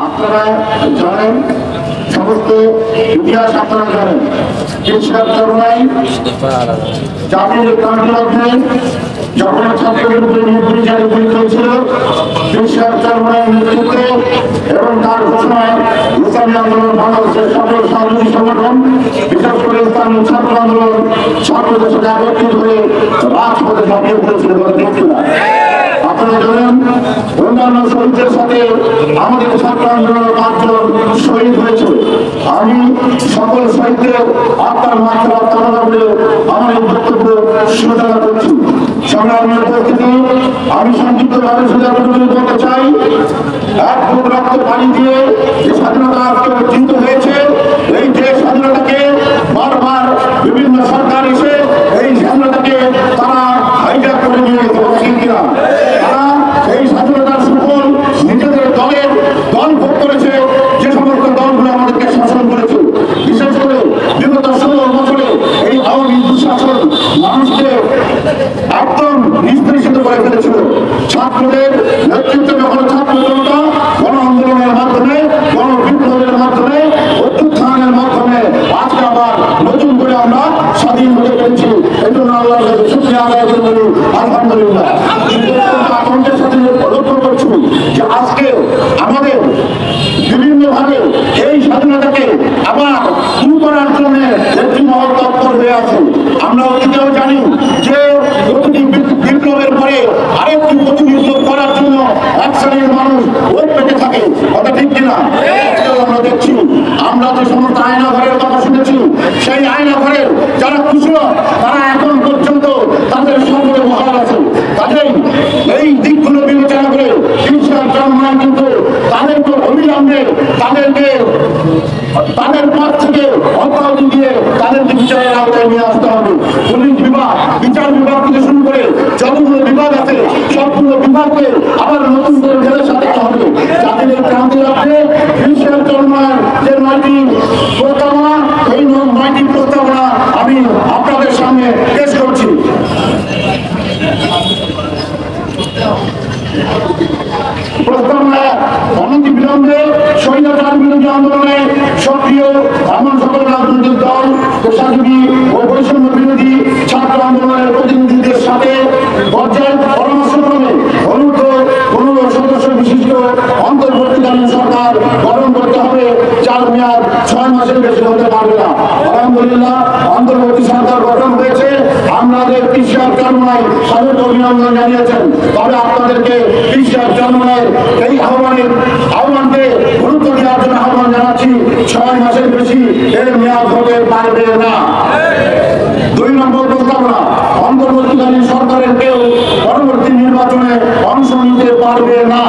আপনারা জানেন, সমস্ত ইতিহাস আপনারা জানেন, জাতির ক্রান্তির মধ্যে যখন ছাত্রদের উপরে নির্বিচারে গুলি চলছিল, নেতৃত্বে এবং তার ঘোষণায় ইসলামী আন্দোলন বাংলাদেশের সকল সহযোগী সংগঠন, বিশেষ করে ইসলামী ছাত্র আন্দোলন ছাত্রদের সাথে একত্রিত হয়ে রাজপথে ঝাঁপিয়ে পড়েছিল বলে দেখছিল। আপনারা জানেন, অন্যান্য শহীদদের সাথে আমাদের ছাত্র আন্দোলনের 5 জন শহীদ হয়েছে। আমি সকল শহীদদের আত্মার মাত্রা কামনা করে আমার এই বক্তব্য সূচনা করছি। সংগ্রামের উপস্থিতি, আমি সংক্ষিপ্তভাবে বলতে চাই, এক বুক রক্ত পানি দিয়ে যে স্বাধীনতা আজকে অর্জিত হয়েছে, এই যে স্বাধীনতাকে বারবার বিভিন্ন সরকার এসে এই স্বাধীনতাকে তারা হাইজ্যাক করে নিয়ে যেতে পারছেন কিনা, তারা এই স্বাধীনতার সুফল নিজেদের দলের দল ভোগ করেছে। যে সমস্ত দলগুলো আমাদেরকে শাসন করেছে, বিশেষ করে বিগত 16 বছরে এই আওয়ামী দুঃশাসন মানুষকে একদম নিষ্পেষিত করে ফেলেছিল। ছাত্রদের নেতৃত্বে যখন ছাত্র জনতা গণ আন্দোলনের মাধ্যমে, গণ বিপ্লবের মাধ্যমে, অভ্যুত্থানের মাধ্যমে আজকে আবার নতুন করে আমরা স্বাধীন হতে পেরেছি। এই জন্য আল্লাহর কাছে শুকরিয়া আদায় করে বলি আলহামদুলিল্লাহ। আতঙ্কের সাথে লক্ষ্য করছি যে আজকে আমাদের বিভিন্নভাবে এই স্বাধীনতাকে আবার শুরু করার জন্য একটি মহল তৎপর হয়ে আছে। আমরা অতীতেও জানি যে প্রতিটি বিপ্লবের পরে আরেকটি প্রতি বিপ্লব করার জন্য এক শ্রেণীর মানুষ ওই পেটে থাকে, কথা ঠিক কিনা? আমরা দেখছি, আমরা যে সমস্ত আয়নাঘরের কথা শুনেছি, সেই আয়নাঘরের যারা কুশল তারা এখন পর্যন্ত তাদের সঙ্গে বহাল আছে। কাজেই এই দিকগুলো বিবেচনা করে কিন্তু তাদেরকে অবিলম্বে তাদের পথ থেকে অব্যাহতি দিয়ে তাদেরকে বিচারের আওতায় নিয়ে আসতে হবে। পুলিশ বিভাগ, বিচার বিভাগ থেকে শুরু করে যতগুলো বিভাগ আছে সবগুলো বিভাগকে আবার নতুন করে ফেলে সাজাতে হবে। জাতির ক্রান্তি রাখতে বিশ্বের চলমান যে 9টি প্রস্তাবনা, এই 9টি প্রস্তাবনা আমি আপনাদের সামনে পেশ করছি। প্রস্তাবনা: অনতি বিলম্বে স্বৈরাচার বিরোধী আন্দোলনে সক্রিয় এমন সকল রাজনৈতিক দল, পেশাজীবী ও বৈষম্য বিরোধী ছাত্র আন্দোলনের প্রতিনিধিদের সাথে পর্যায়ে পরামর্শক্রমে অনুরোধ 15 সদস্য বিশিষ্ট অন্তর্বর্তীকালীন সরকার গঠন করতে হবে, যার মেয়াদ 6 মাসের বেশি হতে পারবে না। আলহামদুলিল্লাহ, অন্তর্বর্তী সরকার গঠন হয়েছে। আমাদের কৃষক জন্মায় স্বাগত অভিনন্দন জানিয়েছেন। তবে আপনাদেরকে কৃষক জন্মায় এই আহ্বানকে গুরুত্ব দেওয়ার জন্য আহ্বান জানাচ্ছি। 6 মাসের বেশি এর মেয়াদ হতে পারবে না। 2 নম্বর প্রস্তাবনা: অন্তর্বর্তীকালীন সরকারের কেউ পরবর্তী নির্বাচনে অংশ নিতে পারবে না।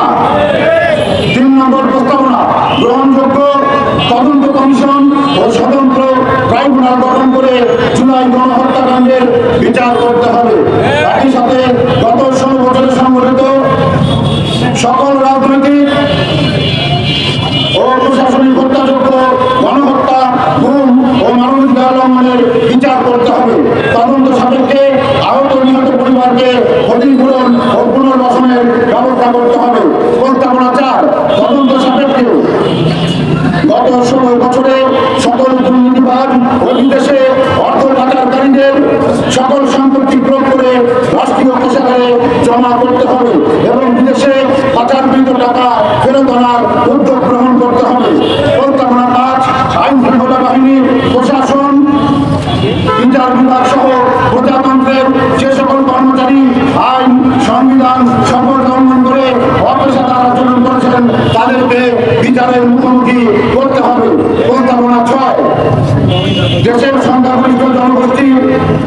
3 নম্বর প্রস্তাবনা: গ্রহণযোগ্য তদন্ত কমিশন ও স্বতন্ত্র ট্রাইব্যুনাল গঠন করে জুলাই গণহত্যাকাণ্ডের বিচার করতে হবে। একই সাথে গত 16 বছরে সংঘটিত সকল রাজনৈতিক ও প্রশাসনিক হত্যাযোগ্য গণহত্যা, গুম ও মানবাধিকার লঙ্ঘনের বিচার করতে হবে। তদন্ত সাপেক্ষে আহত নিহত পরিবারকে ক্ষতিপূরণ ও পুনর্বাসনের ব্যবস্থা করতে হবে। প্রস্তাবনা 4: তদন্ত সাপেক্ষে গত 16 বছরে সকল দুর্নীতিবাজ ও বিদেশে অর্থ পাচারকারীদের সকল সম্পত্তি প্রয়োগ করে রাষ্ট্রীয় কোষাগারে জমা করতে হবে এবং বিদেশে পাচারকৃত টাকা ফেরত আনার উদ্যোগ গ্রহণ করতে হবে। প্রস্তাবনা 5: আইন শৃঙ্খলা বাহিনী, প্রশাসন, বিচার বিভাগ সহ প্রজাতন্ত্রের যে সকল কর্মচারী আইন সংবিধান সকল লঙ্ঘন করে অপেশাদার আচরণ করেছেন তাদেরকে বিচারের মুখোমুখি করতে হবে। প্রস্তাবনা 6: দেশের সংখ্যাগরিষ্ঠ জনগোষ্ঠীর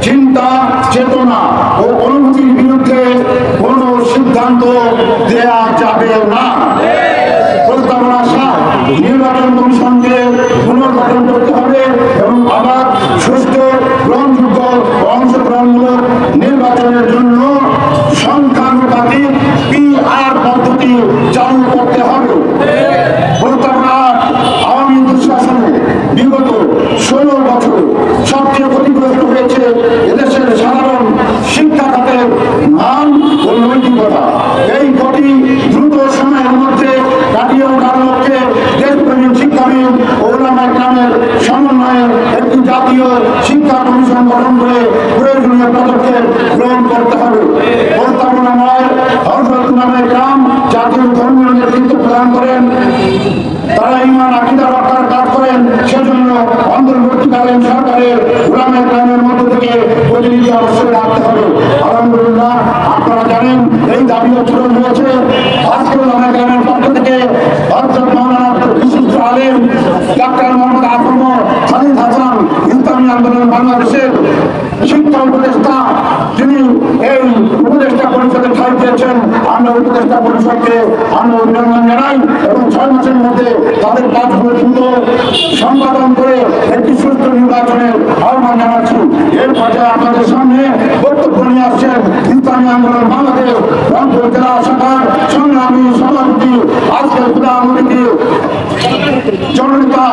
চিন্তা, চেতনা ও অনুভূতির বিরুদ্ধে কোন সিদ্ধান্ত দেয়া যাবে না। প্রস্তাবনা 7: নির্বাচন কমিশনকে পুনর্গঠন করতে হবে এবং অবাধ, সুষ্ঠু, গ্রহণযোগ্য ও অংশগ্রহণমূলক নির্বাচনের জন্য সংখ্যানুপাতিক PR পদ্ধতি চালু করতে হবে। প্রস্তাবনা 8: আওয়ামী দুঃশাসনে বিগত 16 বছরে সবচেয়ে ক্ষতিগ্রস্ত হয়েছে এদেশের সাধারণ শিক্ষা খাতের মান ও নৈতিকতা। এই ক্ষতি দ্রুত সময়ের মধ্যে কাটিয়ে ওঠার লক্ষ্যে জাতীয় শিক্ষা কমিশন গঠন করে প্রয়োজনীয় পদক্ষেপ গ্রহণ করতে হবে। প্রস্তাবনাময় হযরত ইমামে কেরাম জাতীয় ধর্মীয় নেতৃত্ব প্রদান করেন, তারা ঈমান আকীদা রক্ষার কাজ করেন। সেজন্য অন্তর্বর্তীকালীন সরকারের উলামায়ে কেরামের মধ্য থেকে প্রতিনিধি অবশ্যই রাখতে হবে। আলহামদুলিল্লাহ, আপনারা জানেন এই দাবিও পূরণ হয়েছে। আজকে উলামায়ে কেরামের পক্ষ থেকে হযরত মাওলানা বিশিষ্ট আলেম ডাক্তার মোহাম্মদ আফমর খালিদ হাসান ইসলামী আন্দোলন বাংলাদেশের শিক্ষা উপদেষ্টা, যিনি এই উপদেষ্টা পরিষদে ঠাঁই পেয়েছেন, আমরা উপদেষ্টা পরিষদকে আমরা অভিনন্দন জানাই এবং 6 মাসের মধ্যে তাদের কাজগুলো দ্রুত সম্পাদন করে একটি সুষ্ঠু নির্বাচনের আহ্বান জানাচ্ছি। এর পর্যায়ে আপনাদের সামনে বক্তব্য নিয়ে আসছেন ইসলামী আন্দোলন বাংলাদেশ রংপুর জেলা শাখার সংগ্রামী সভাপতি আজকের প্রধান অতিথি জননেতা